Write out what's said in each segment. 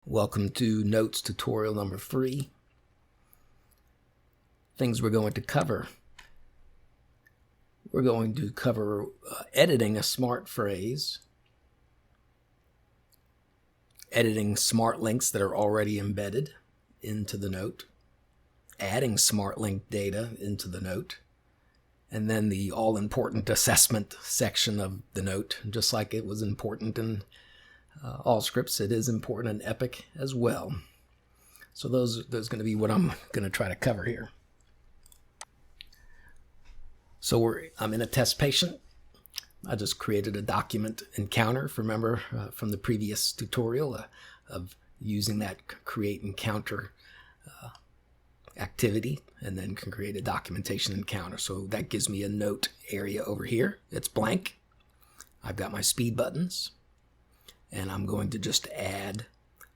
Welcome to Notes tutorial number 3. Things we're going to cover. We're going to cover editing a smart phrase, editing smart links that are already embedded into the note, adding smart link data into the note, and then the all-important assessment section of the note. Just like it was important in all scripts, it is important in Epic as well. So those are going to be what I'm going to try to cover here. So I'm in a test patient. I just created a document encounter, remember from the previous tutorial of using that create encounter activity, and then can create a documentation encounter. So that gives me a note area over here. It's blank. I've got my speed buttons, and I'm going to just add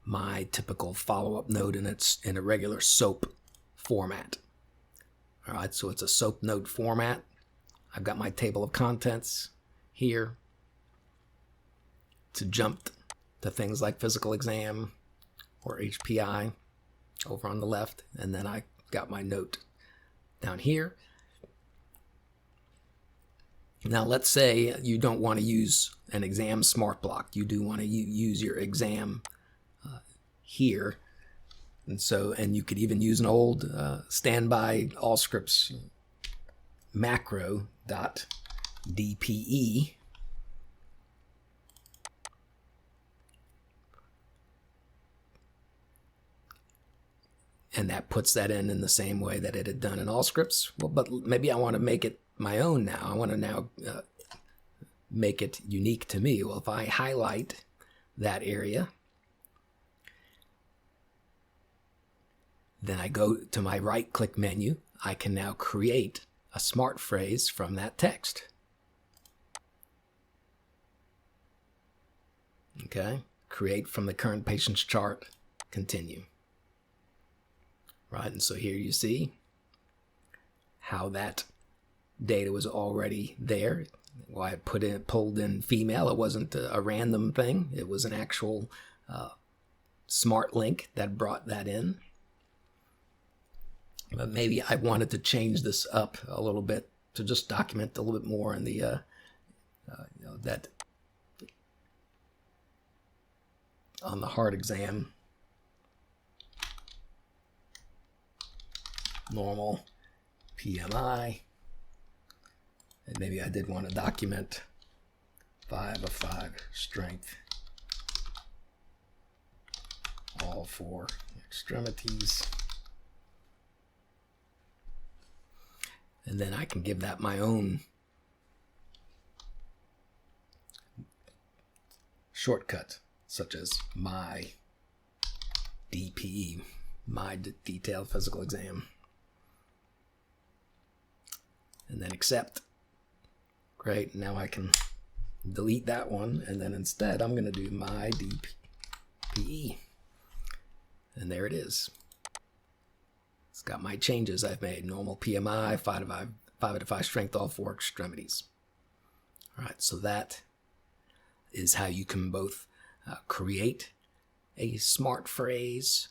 my typical follow-up note, and it's in a regular SOAP format. All right, so it's a SOAP note format. I've got my table of contents here to jump to things like physical exam or HPI over on the left, and then I got my note down here. Now let's say you don't want to use an exam smart block. You do want to use your exam here, and you could even use an old standby Allscripts macro.dpe, and that puts that in the same way that it had done in Allscripts. Well, but maybe I want to make it my own now. I want to now make it unique to me. Well, if I highlight that area, then I go to my right-click menu, I can now create a smart phrase from that text. Okay, create from the current patient's chart, continue. Right, and so here you see how that data was already there. Well, I pulled in female. It wasn't a random thing. It was an actual smart link that brought that in. But maybe I wanted to change this up a little bit to just document a little bit more in the that on the heart exam, normal, PMI, and maybe I did want to document 5 of 5 strength, all 4 extremities. And then I can give that my own shortcut, such as my DPE, my detailed physical exam. And then accept. Great, now I can delete that one, and then instead I'm going to do my DPE. And there it is. It's got my changes I've made. Normal PMI, 5 out of 5 strength, all 4 extremities. All right, so that is how you can both create a smart phrase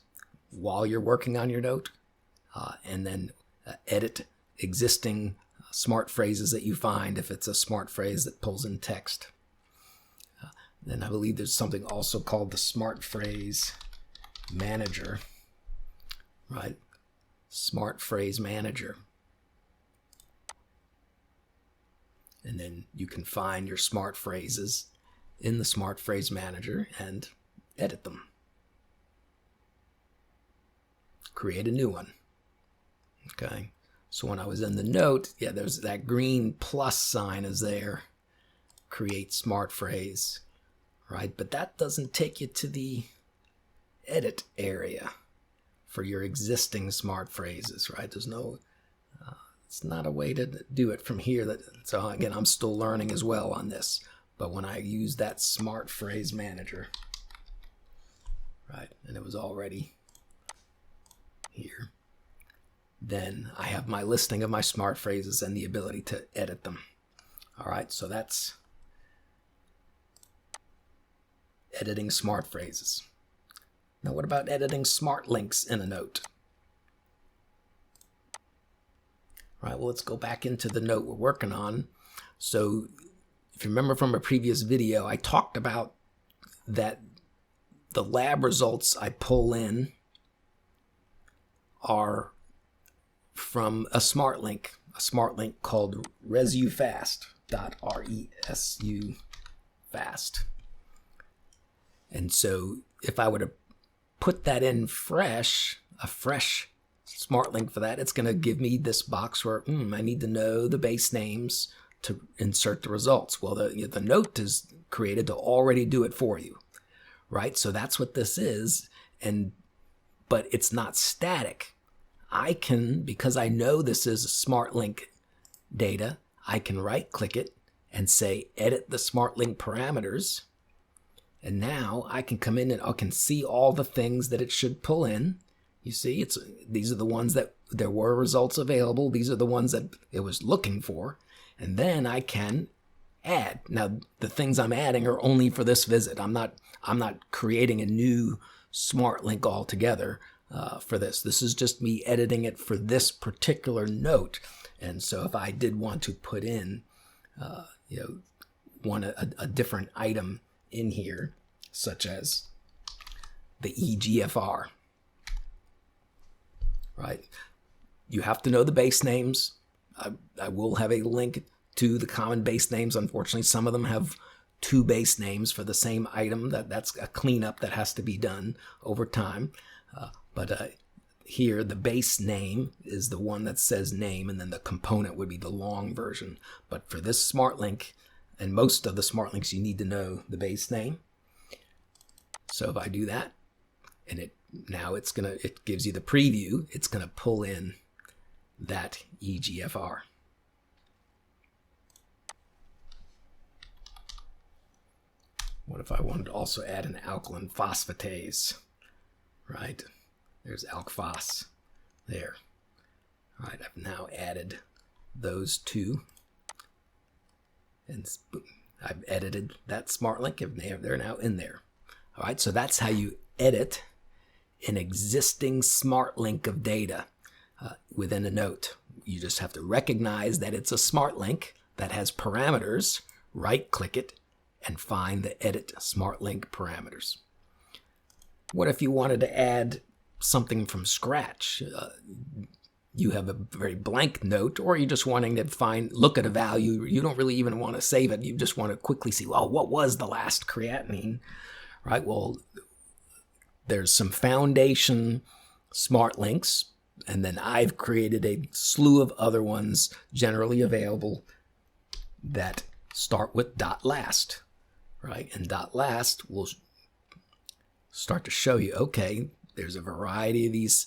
while you're working on your note, and then edit existing smart phrases that you find if it's a smart phrase that pulls in text. Then I believe there's something also called the Smart Phrase Manager, right? Smart Phrase Manager. And then you can find your smart phrases in the Smart Phrase Manager and edit them. Create a new one. Okay. So when I was in the note, yeah, there's that green plus sign is there. Create smart phrase, right? But that doesn't take you to the edit area for your existing smart phrases, right? There's no, it's not a way to do it from here. So again, I'm still learning as well on this. But when I use that Smart Phrase Manager, right, and it was already here, then I have my listing of my smart phrases and the ability to edit them. All right, so that's editing smart phrases. Now what about editing smart links in a note? All right, well, let's go back into the note we're working on. So if you remember from a previous video, I talked about that the lab results I pull in are from a smart link called resufast.resu fast. And so if I were to put that in fresh, a fresh smart link for that, it's going to give me this box where I need to know the base names to insert the results. Well, the note is created to already do it for you, right? So that's what this is, but it's not static. I can, because I know this is smart link data, I can right click it and say edit the smart link parameters. And now I can come in and I can see all the things that it should pull in. You see, these are the ones that there were results available. These are the ones that it was looking for. And then I can add. Now, the things I'm adding are only for this visit. I'm not creating a new smart link altogether for this. This is just me editing it for this particular note. And so if I did want to put in, a different item in here, such as the EGFR, right? You have to know the base names. I will have a link to the common base names. Unfortunately, some of them have 2 base names for the same item. That's a cleanup that has to be done over time. But here, the base name is the one that says name, and then the component would be the long version. But for this smart link, and most of the smart links, you need to know the base name. So if I do that, and it gives you the preview, it's gonna pull in that EGFR. What if I wanted to also add an alkaline phosphatase, right? There's alkphos there. All right, I've now added those 2. And I've edited that smart link. They're now in there. All right, so that's how you edit an existing smart link of data within a note. You just have to recognize that it's a smart link that has parameters, right-click it, and find the edit smart link parameters. What if you wanted to add something from scratch? You have a very blank note, or you're just wanting to look at a value. You don't really even want to save it. You just want to quickly see, well, what was the last creatinine, right? Well, there's some foundation smart links, and then I've created a slew of other ones generally available that start with .last, right? And .last will start to show you, okay, there's a variety of these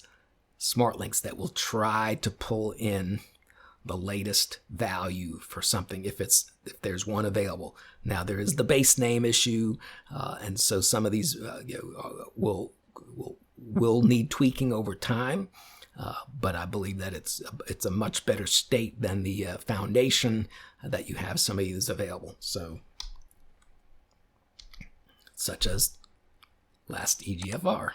smart links that will try to pull in the latest value for something if there's one available. Now there is the base name issue, and so some of these will need tweaking over time. But I believe that it's a much better state than the foundation that you have some of these available. So, such as last EGFR,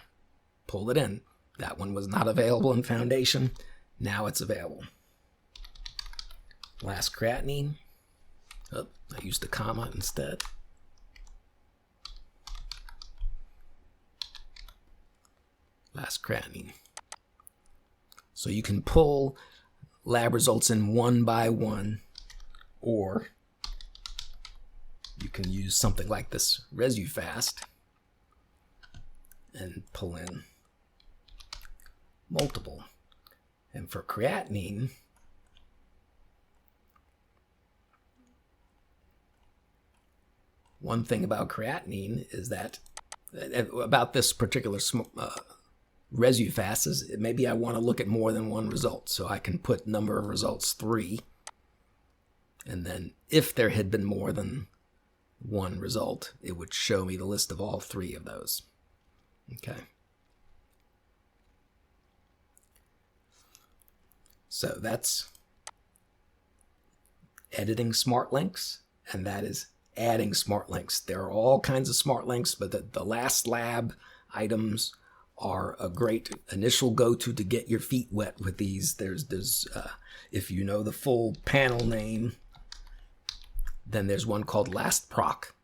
pull it in. That one was not available in foundation. Now it's available. Last creatinine. Oh, I used a comma instead. Last creatinine. So you can pull lab results in one by one, or you can use something like this ResuFast and pull in multiple. And for creatinine, one thing about creatinine is that, about this particular ResuFast, is maybe I want to look at more than one result. So I can put number of results 3. And then if there had been more than one result, it would show me the list of all 3 of those. Okay. So that's editing smart links, and that is adding smart links. There are all kinds of smart links, but the last lab items are a great initial go-to to get your feet wet with these. There's if you know the full panel name, then there's one called Last Proc.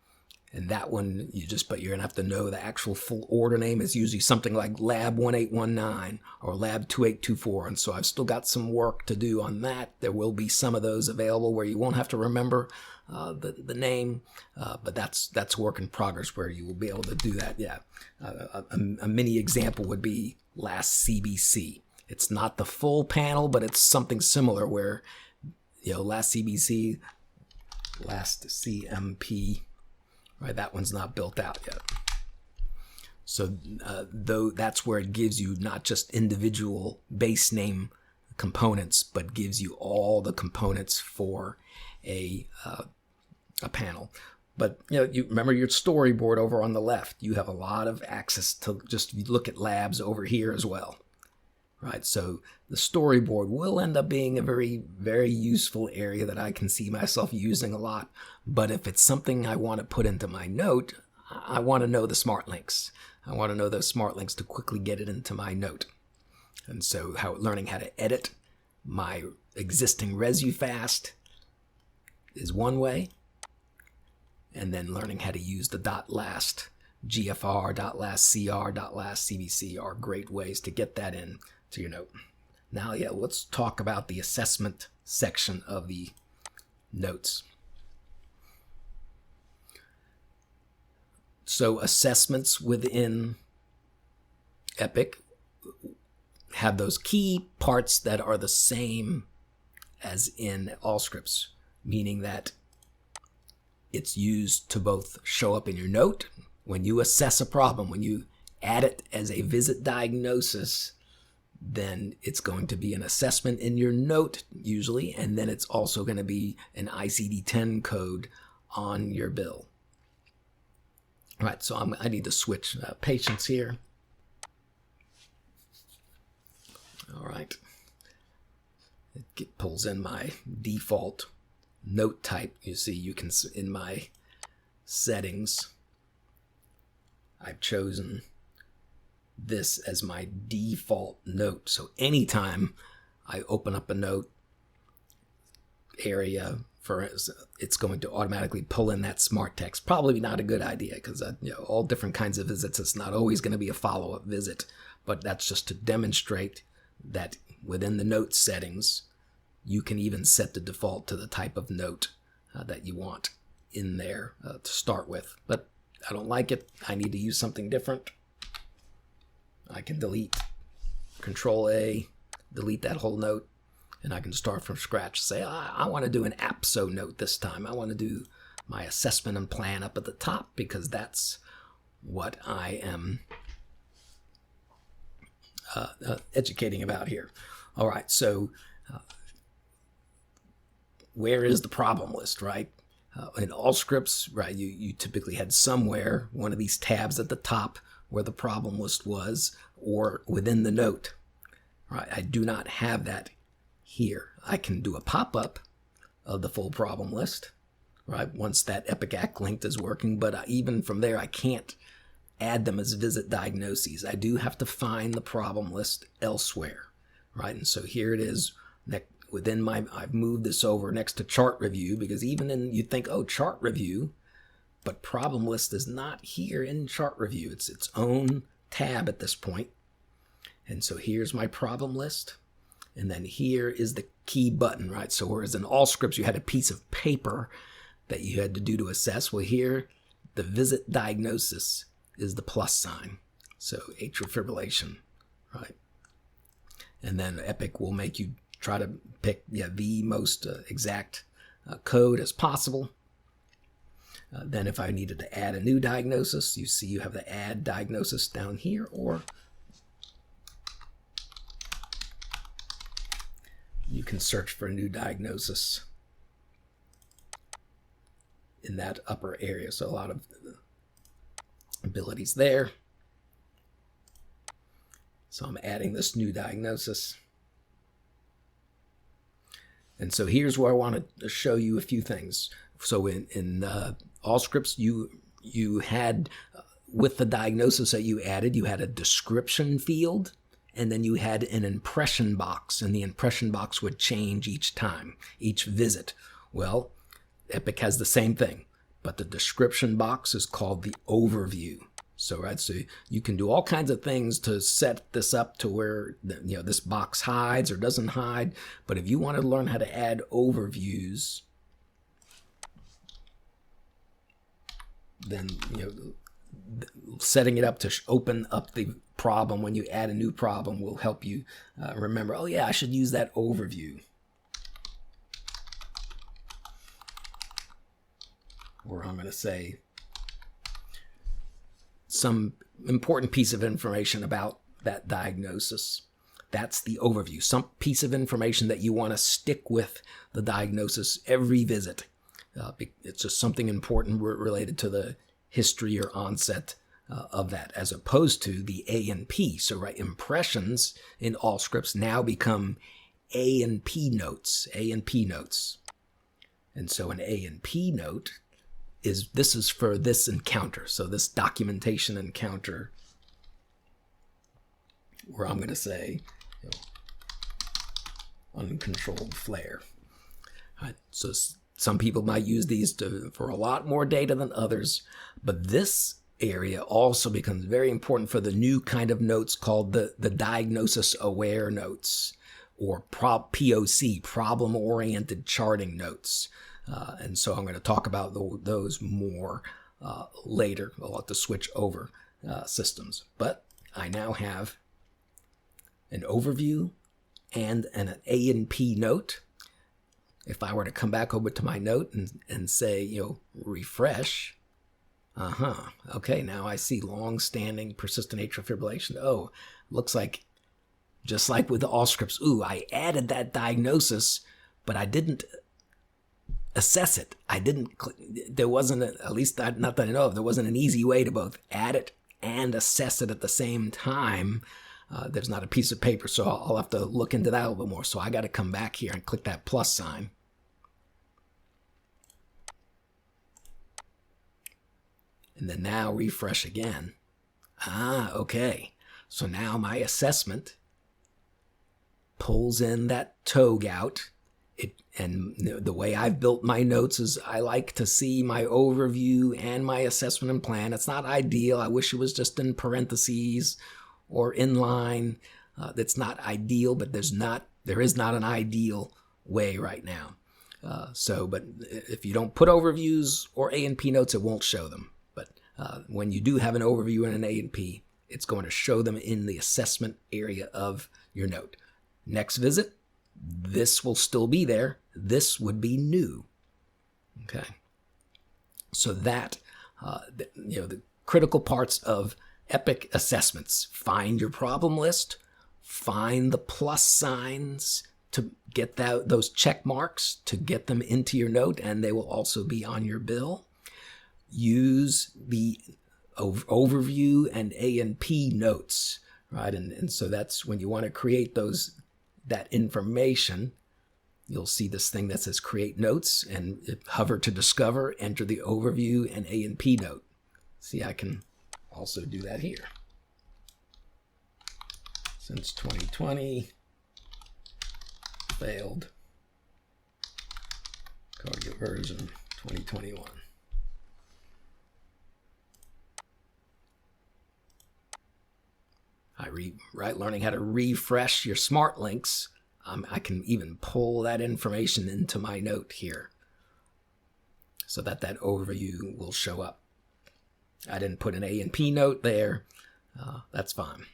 And that one, but you're going to have to know the actual full order name. Is usually something like Lab 1819 or Lab 2824. And so I've still got some work to do on that. There will be some of those available where you won't have to remember the name, but that's work in progress where you will be able to do that. Yeah, a mini example would be Last CBC. It's not the full panel, but it's something similar where, Last CBC, Last CMP. Right, that one's not built out yet. So though that's where it gives you not just individual base name components, but gives you all the components for a panel. But you remember your storyboard over on the left. You have a lot of access to just look at labs over here as well. Right, so the storyboard will end up being a very, very useful area that I can see myself using a lot. But if it's something I want to put into my note, I want to know the smart links. I want to know those smart links to quickly get it into my note. And so learning how to edit my existing ResuFast is one way. And then learning how to use the .last GFR, .last CR, .last CBC are great ways to get that in to your note. Now, let's talk about the assessment section of the notes. So assessments within Epic have those key parts that are the same as in Allscripts, meaning that it's used to both show up in your note when you assess a problem, when you add it as a visit diagnosis, then it's going to be an assessment in your note usually, and then it's also going to be an ICD-10 code on your bill. All right, so I need to switch patients here. All right, it pulls in my default note type. You see, you can in my settings, I've chosen this as my default note. So anytime I open up a note area, it's going to automatically pull in that smart text. Probably not a good idea because all different kinds of visits, it's not always going to be a follow-up visit, but that's just to demonstrate that within the note settings, you can even set the default to the type of note that you want in there to start with. But I don't like it. I need to use something different. I can delete, Control A, delete that whole note, and I can start from scratch. Say, I want to do an APSO note this time. I want to do my assessment and plan up at the top because that's what I am educating about here. All right, so where is the problem list, right? In Allscripts, right, you typically had somewhere one of these tabs at the top where the problem list was, or within the note. Right, I do not have that here. I can do a pop-up of the full problem list, right, once that Epic Act link is working, but even from there, I can't add them as visit diagnoses. I do have to find the problem list elsewhere, right? And so here it is. I've moved this over next to chart review because you think, oh, chart review, but problem list is not here in chart review. It's its own tab at this point. And so here's my problem list. And then here is the key button, right? So whereas in Allscripts you had a piece of paper that you had to do to assess, well here, the visit diagnosis is the plus sign. So atrial fibrillation, right? And then Epic will make you try to pick the most exact code as possible. Then if I needed to add a new diagnosis, you see you have the add diagnosis down here, or you can search for a new diagnosis in that upper area. So a lot of abilities there. So I'm adding this new diagnosis. And so here's where I want to show you a few things. So in Allscripts, you had with the diagnosis that you added, you had a description field, and then you had an impression box, and the impression box would change each time, each visit. Well, Epic has the same thing, but the description box is called the overview. So, right, so you can do all kinds of things to set this up to where, you know, this box hides or doesn't hide. But if you want to learn how to add overviews, then, you know, setting it up to open up the problem when you add a new problem will help you remember, oh yeah, I should use that overview. Or I'm going to say some important piece of information about that diagnosis. That's the overview. Some piece of information that you want to stick with the diagnosis every visit. It's just something important related to the history or onset of that, as opposed to the A and P. So, right, impressions in all scripts now become A and P notes. A and P notes. And so an A and P note this is for this encounter. So this documentation encounter, where I'm going to say, you know, uncontrolled flare. Right, so some people might use these for a lot more data than others, but this area also becomes very important for the new kind of notes called the diagnosis aware notes, or POC, problem-oriented charting notes. And so I'm going to talk about those more later. I'll have to switch over systems. But I now have an overview and an A and P note. If I were to come back over to my note and say, you know, refresh, okay, now I see long-standing persistent atrial fibrillation. Oh, looks like, just like with the all scripts, I added that diagnosis, but I didn't assess it. There wasn't, at least not that I know of, there wasn't an easy way to both add it and assess it at the same time. There's not a piece of paper, so I'll have to look into that a little bit more. So I got to come back here and click that plus sign. And then now refresh again. Okay. So now my assessment pulls in that toe gout. And the way I've built my notes is I like to see my overview and my assessment and plan. It's not ideal. I wish it was just in parentheses or inline. That's not ideal, but there is not an ideal way right now. But if you don't put overviews or A and P notes, it won't show them. But when you do have an overview and an A and P, it's going to show them in the assessment area of your note. Next visit, this will still be there. This would be new. Okay. So that, the critical parts of Epic assessments: find your problem list, find the plus signs to get those check marks to get them into your note, and they will also be on your bill. Use the overview and A and P notes, right? And so that's when you want to create that information. You'll see this thing that says create notes, and hover to discover, enter the overview and A and P note. See, I can also do that here. Since 2020, failed. Cardio version 2021. Learning how to refresh your smart links. I can even pull that information into my note here so that overview will show up. I didn't put an A and P note there. That's fine.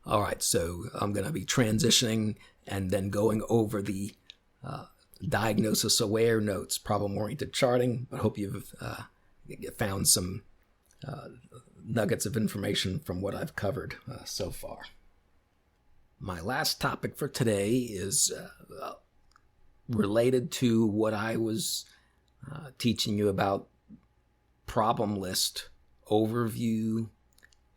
All right, so I'm going to be transitioning and then going over the diagnosis aware notes, problem-oriented charting. I hope you've found some nuggets of information from what I've covered so far. My last topic for today is related to what I was teaching you about problem list, overview,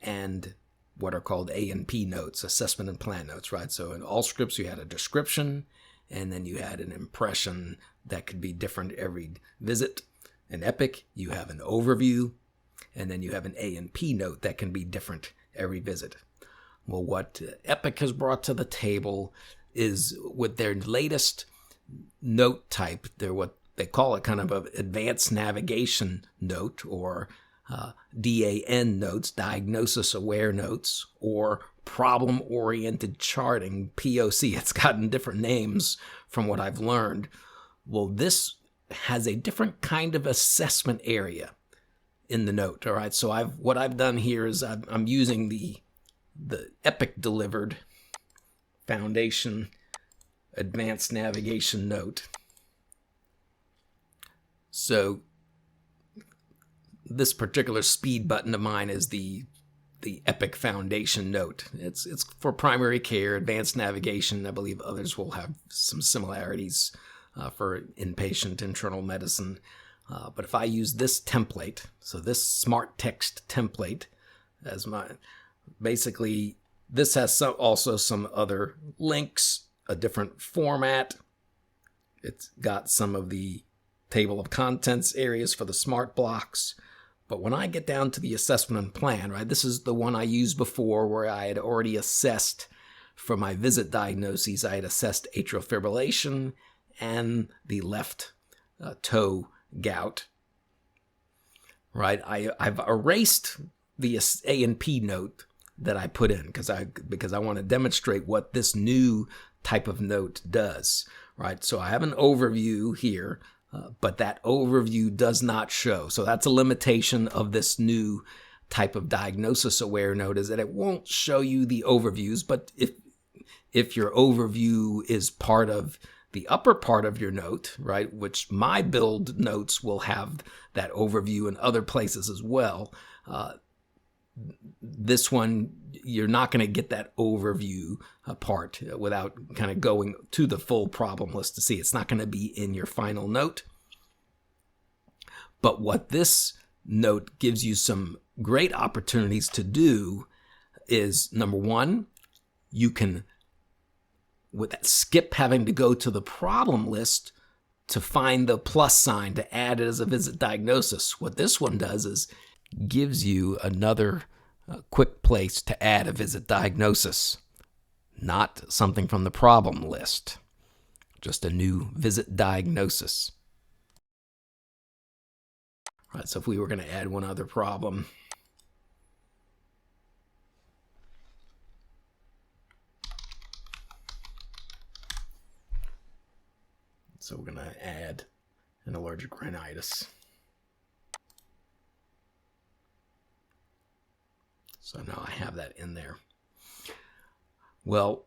and what are called A and P notes, assessment and plan notes, right? So in all scripts, you had a description, and then you had an impression that could be different every visit. In Epic, you have an overview, and then you have an A&P note that can be different every visit. Well, what Epic has brought to the table is with their latest note type, they're what they call it kind of an advanced navigation note, or DAN notes, diagnosis aware notes, or problem oriented charting, POC. It's gotten different names from what I've learned. Well, this has a different kind of assessment area in the note. All right, so what I've done here is I'm using the Epic delivered Foundation Advanced Navigation note. So this particular speed button of mine is the Epic Foundation note. It's for primary care, advanced navigation. I believe others will have some similarities for inpatient internal medicine. But if I use this template, so this smart text template as mine, basically this has also some other links, a different format. It's got some of the table of contents areas for the smart blocks. But when I get down to the assessment plan, right, this is the one I used before where I had already assessed for my visit diagnoses. I had assessed atrial fibrillation and the left toe gout. Right, I've erased the A&P note that I put in because I want to demonstrate what this new type of note does. Right, so I have an overview here. But that overview does not show. So that's a limitation of this new type of diagnosis aware note, is that it won't show you the overviews. But if your overview is part of the upper part of your note, right, which my build notes will have that overview in other places as well, this one, you're not going to get that overview part without kind of going to the full problem list to see. It's not going to be in your final note. But what this note gives you some great opportunities to do is, number one, you can skip having to go to the problem list to find the plus sign to add it as a visit diagnosis. What this one does is gives you another quick place to add a visit diagnosis, not something from the problem list, just a new visit diagnosis. All right, so if we were going to add one other problem, so we're going to add an allergic rhinitis. So now I have that in there. Well,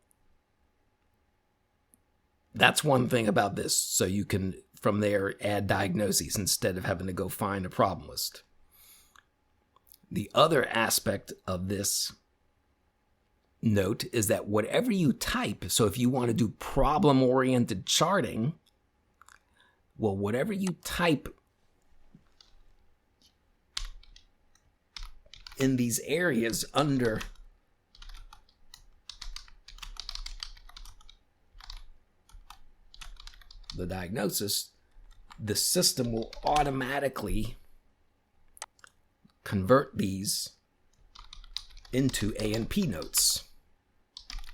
that's one thing about this. So you can, from there, add diagnoses instead of having to go find a problem list. The other aspect of this note is that whatever you type, so if you want to do problem-oriented charting, well, whatever you type in these areas under the diagnosis, the system will automatically convert these into A&P notes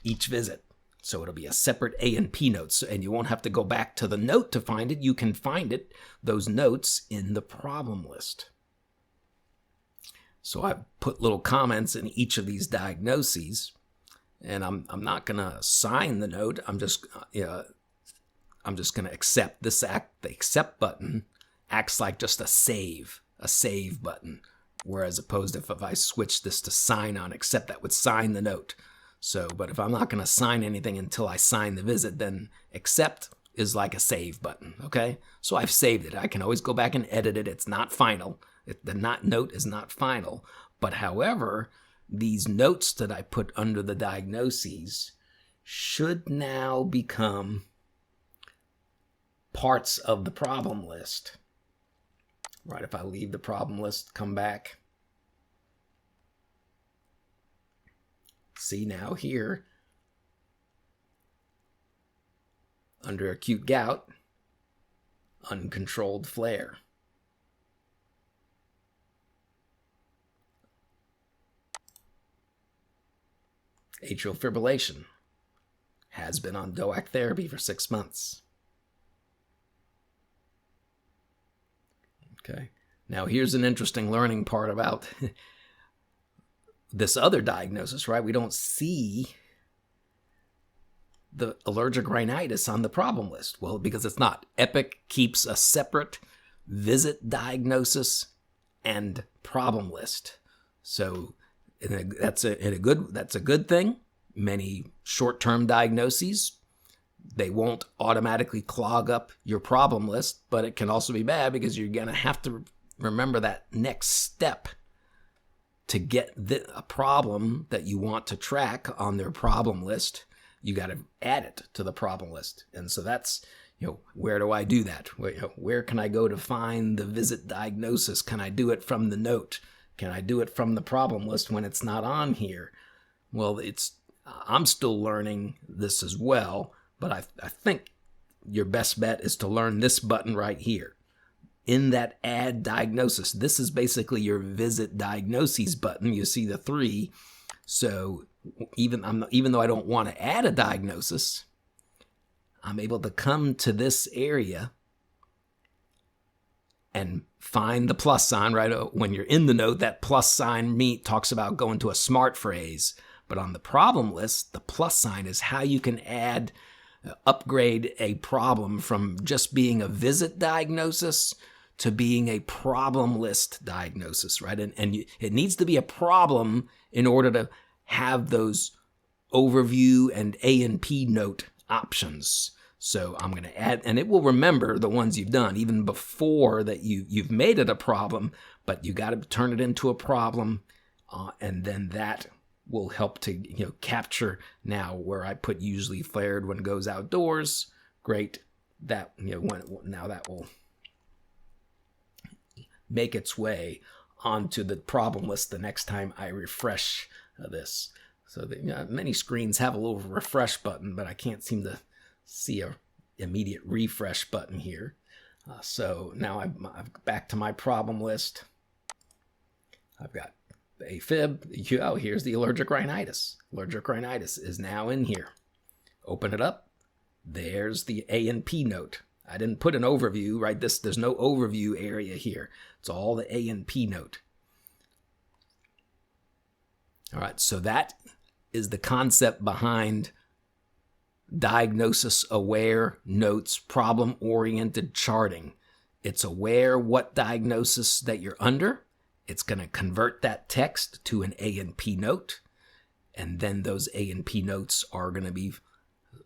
each visit. So it'll be a separate A&P notes, and you won't have to go back to the note to find it. You can find it, those notes, in the problem list. So I've put little comments in each of these diagnoses, and I'm not going to assign the note. I'm just going to accept this act. The accept button acts like just a save button. Whereas opposed if I switch this to sign on accept, that would sign the note. So, but if I'm not going to sign anything until I sign the visit, then accept is like a save button. Okay. So I've saved it. I can always go back and edit it. It's not final. The note is not final. But however, these notes that I put under the diagnoses should now become parts of the problem list. Right, if I leave the problem list, come back. See now here, under acute gout, uncontrolled flare. Atrial fibrillation. Has been on DOAC therapy for 6 months. Okay. Now here's an interesting learning part about this other diagnosis, right? We don't see the allergic rhinitis on the problem list. Well, because it's not. Epic keeps a separate visit diagnosis and problem list. So that's a good thing. Many short-term diagnoses, they won't automatically clog up your problem list, but it can also be bad because you're going to have to remember that next step to get a problem that you want to track on their problem list. You got to add it to the problem list. And so that's, where do I do that? Where can I go to find the visit diagnosis? Can I do it from the note? Can I do it from the problem list when it's not on here? Well, I'm still learning this as well, but I think your best bet is to learn this button right here. In that add diagnosis, this is basically your visit diagnoses button. You see the 3. So even though I don't want to add a diagnosis, I'm able to come to this area and find the plus sign, right? When you're in the note, that plus sign talks about going to a smart phrase. But on the problem list, the plus sign is how you can upgrade a problem from just being a visit diagnosis to being a problem list diagnosis, right? And it needs to be a problem in order to have those overview and A&P note options. So I'm going to add, and it will remember the ones you've done even before that you've made it a problem, but you got to turn it into a problem, and then that will help to capture now where I put usually flared when goes outdoors. Great, that now that will make its way onto the problem list the next time I refresh this. So many screens have a little refresh button, but I can't seem to see a immediate refresh button here. So now I'm back to my problem list. I've got the AFib. Oh, here's the allergic rhinitis. Allergic rhinitis is now in here. Open it up. There's the A&P note. I didn't put an overview, right? There's no overview area here. It's all the A&P note. All right, so that is the concept behind diagnosis-aware notes, problem-oriented charting. It's aware what diagnosis that you're under. It's going to convert that text to an A&P note, and then those A&P notes are going to be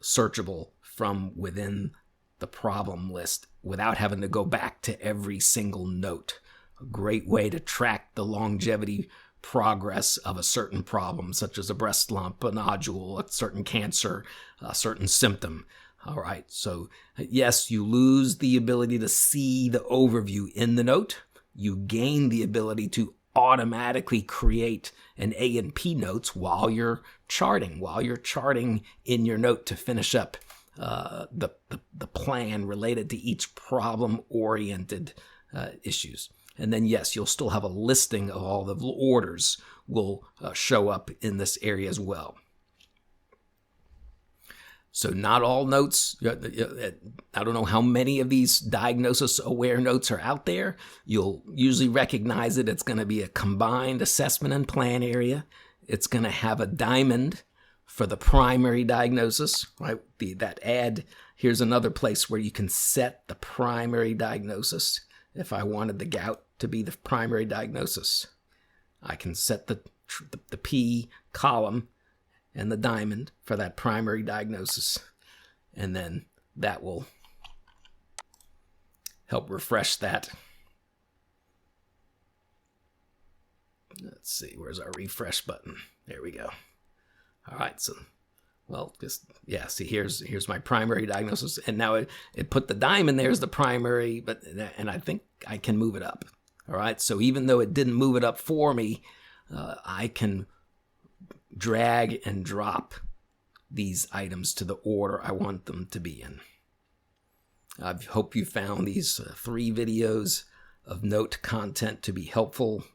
searchable from within the problem list without having to go back to every single note. A great way to track the longevity progress of a certain problem, such as a breast lump, a nodule, a certain cancer, a certain symptom. All right, so yes, you lose the ability to see the overview in the note. You gain the ability to automatically create an A&P notes while you're charting in your note to finish up the plan related to each problem-oriented issues. And then, yes, you'll still have a listing of all the orders will show up in this area as well. So not all notes, I don't know how many of these diagnosis-aware notes are out there. You'll usually recognize it. It's going to be a combined assessment and plan area. It's going to have a diamond for the primary diagnosis, right? That add, here's another place where you can set the primary diagnosis. If I wanted the gout to be the primary diagnosis, I can set the P column and the diamond for that primary diagnosis. And then that will help refresh that. Let's see, where's our refresh button? There we go. All right, so, well, see, here's my primary diagnosis. And now it put the diamond there as the primary, and I think I can move it up. All right, so even though it didn't move it up for me, I can drag and drop these items to the order I want them to be in. I hope you found these 3 videos of note content to be helpful.